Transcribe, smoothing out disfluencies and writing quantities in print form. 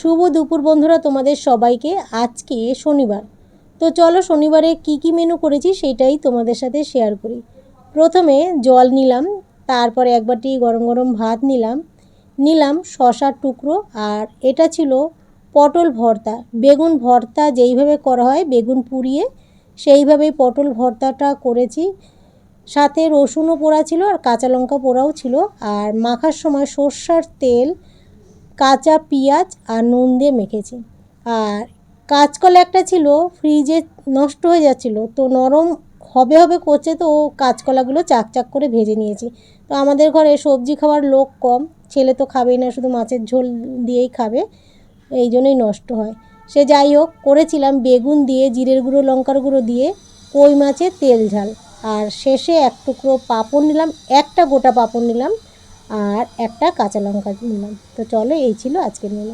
শুভ দুপুর বন্ধুরা, তোমাদের সবাইকে। আজকে শনিবার, তো চলো শনিবারে কি মেনু করেছি সেটাই তোমাদের সাথে শেয়ার করি। প্রথমে জল নিলাম, তারপরে এক বাটি গরম গরম ভাত নিলাম শশার টুকরো, আর এটা ছিল পটল ভর্তা। বেগুন ভর্তা যেইভাবে করা হয় বেগুন পুড়িয়ে, সেইভাবেই পটল ভর্তাটা করেছি। সাথে রসুনও পোড়া ছিল আর কাঁচা লঙ্কা পোড়াও ছিল। আর মাখার সময় সর্ষের তেল, কাঁচা পেঁয়াজ আর নুন দিয়ে মেখেছি। আর কাঁচকলা একটা ছিল ফ্রিজে, নষ্ট হয়ে যাচ্ছিলো, তো নরম হবে করছে, তো কাঁচকলাগুলো চাক করে ভেজে নিয়েছি। তো আমাদের ঘরে সবজি খাওয়ার লোক কম, ছেলে তো খাবেই না, শুধু মাছের ঝোল দিয়েই খাবে, এই জন্যই নষ্ট হয়। সে যাই হোক, করেছিলাম বেগুন দিয়ে, জিরের গুঁড়ো লঙ্কার গুঁড়ো দিয়ে কই মাছের তেল ঝাল। আর শেষে এক টুকরো পাঁপড় নিলাম, একটা গোটা পাঁপড় নিলাম আর একটা কাঁচা লঙ্কা নিলাম। তো চলো, এই ছিল আজকের মেনু।